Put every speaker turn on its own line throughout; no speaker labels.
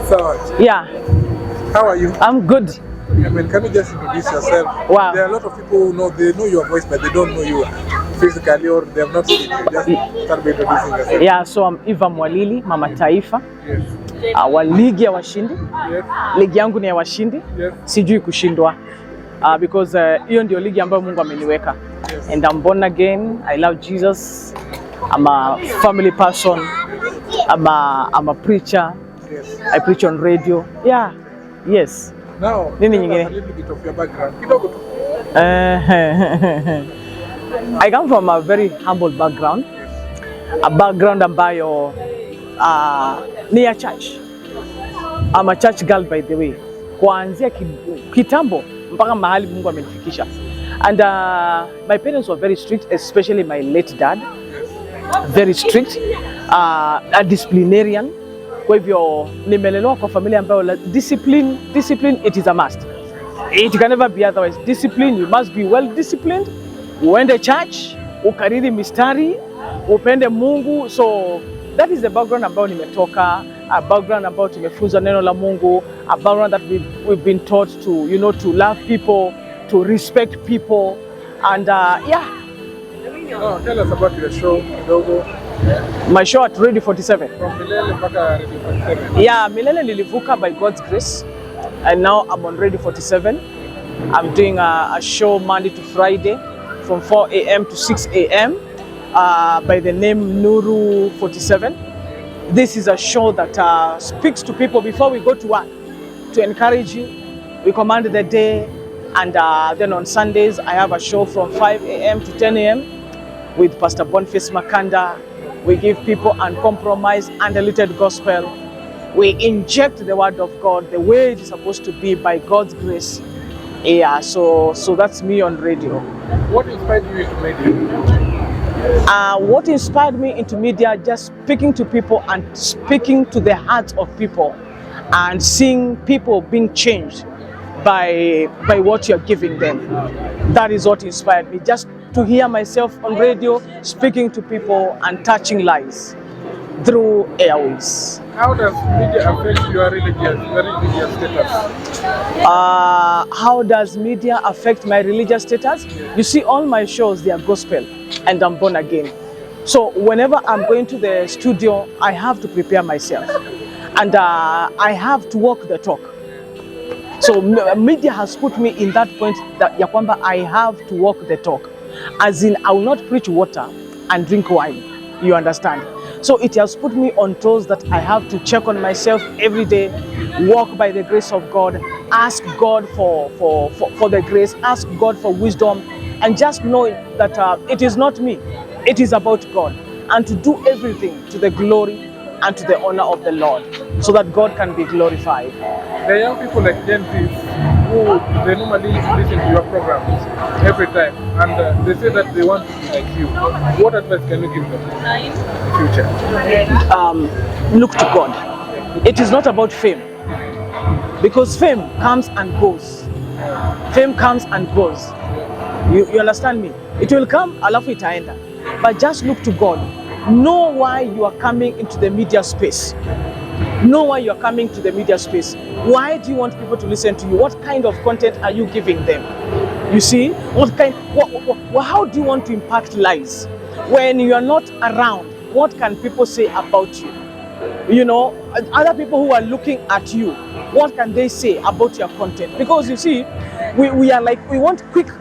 So,
Yeah.
how are you?
I'm good.
I mean, can you just introduce yourself?
Wow.
There are a lot of people who know, they know your voice, but they don't know you physically, or they have not seen you. Just start by introducing yourself.
Yeah, so I'm Eva Mwalili, Mama Taifa.
Yes.
Wa ligi ya washindi.
Yes.
Ligi yangu ni ya washindi.
Yes.
Sijui kushindwa. Because hiyo ndio ligi ambayo Mungu ameniweka.
Yes.
And I'm born again. I love Jesus. I'm a family person. I'm a preacher.
Yes.
I preach on radio. Yeah. Yes.
Now,
Nini
tell us
nyingine?
a little bit of your background. Kidogo tu.
I come from a very humble background. A background ambayo ni ya church. I'm a church girl, by the way. Kuanzia kitambo mpaka mahali Mungu amenifikisha. And my parents were very strict, especially my late dad. Very strict. A disciplinarian. Kwa hivyo nimelelewa kwa familia ambayo discipline it is a must. It can never be otherwise. Discipline, you must be well disciplined. Uende church, ukariri mistari, upende Mungu. So that is the background ambayo nimetoka, a background ambayo tumefunzwa neno la Mungu, a background that we've been taught to, you know, to love people, to respect people, and yeah.
Oh, tell us about your show, kidogo.
My show at Radio 47.
From Milele mpaka Radio 47.
Yeah, Milele nilivuka by God's grace, and now I'm on Radio 47. I'm doing a show Monday to Friday from 4 a.m. to 6 a.m. By the name Nuru 47. This is a show that speaks to people before we go to work, to encourage you. We command the day, and then on Sundays I have a show from 5 a.m. to 10 a.m. with Pastor Makanda. We give people uncompromised, undiluted gospel. We inject the word of God the way it is supposed to be by God's grace. Yeah, so that's me on radio.
What inspired you into media?
What inspired me into media, just speaking to people and speaking to the hearts of people and seeing people being changed by what you're giving them. That is what inspired me, just to hear myself on radio, speaking to people and touching lives through airwaves.
How does media affect your religious status?
How does media affect my religious status? You see, all my shows, they are gospel, and I'm born again. So whenever I'm going to the studio, I have to prepare myself, and I have to walk the talk. So media has put me in that point that ya kwamba I have to walk the talk. As in, I will not preach water and drink wine. You understand? So it has put me on toes that I have to check on myself every day, walk by the grace of God, ask God for the grace, ask God for wisdom, and just know that it is not me, it is about God, and to do everything to the glory and to the honor of the Lord, so that God can be glorified.
The young people like Gen Z who they normally listen to your programs every time, and they say that they want to be like you. What advice can you give them in the future?
Look to God. It is not about fame, because fame comes and goes. Fame comes and goes. You understand me? It will come, alafu itaenda. But just look to God. Know why you are coming into the media space. Know why you are coming to the media space. Why do you want people to listen to you? What kind of content are you giving them? You see, how do you want to impact lives? When you are not around, what can people say about you? You know, other people who are looking at you, what can they say about your content? Because you see, we are like, we want quick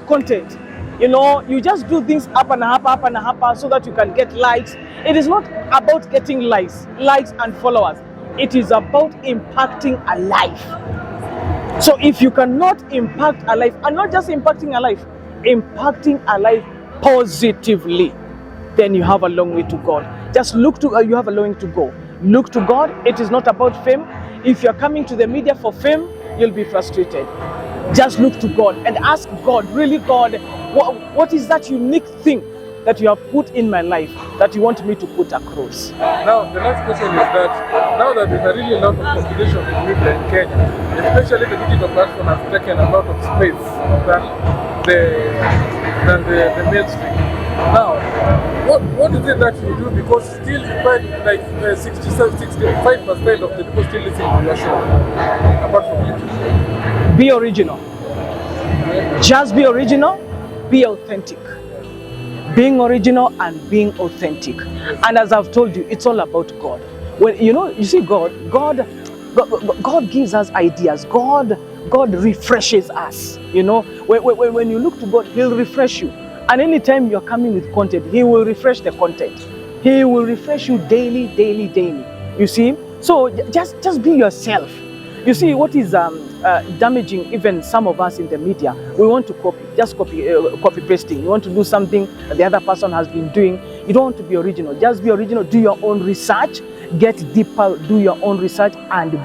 content. You know, you just do things up and up so that you can get likes. It is not about getting likes and followers. It is about impacting a life. So if you cannot impact a life, and not just impacting a life, impacting a life positively, then you have a long way to go. Just look to, you have a long way to go. Look to God. It is not about fame. If you're coming to the media for fame, you'll be frustrated. Just look to God and ask God, really God, what is that unique thing that you have put in my life that you want me to put across?
Now, the next question is that now that there's a really lot of competition in media in Kenya, especially the digital platform has taken a lot of space than the mainstream. Now, What is it that you do? Because still you find like 65% of the people still listen to your show, apart from YouTube.
Be original. Just be original, be authentic. Being original and being authentic. And as I've told you, it's all about God. When you see God gives us ideas. God refreshes us. When you look to God, He'll refresh you. And anytime you're coming with content, He will refresh the content. He will refresh you daily. You see? So just be yourself. You see, what is damaging even some of us in the media, we want to copy pasting. You want to do something that the other person has been doing. You don't want to be original. Just be original. Do your own research. Get deeper. Do your own research and be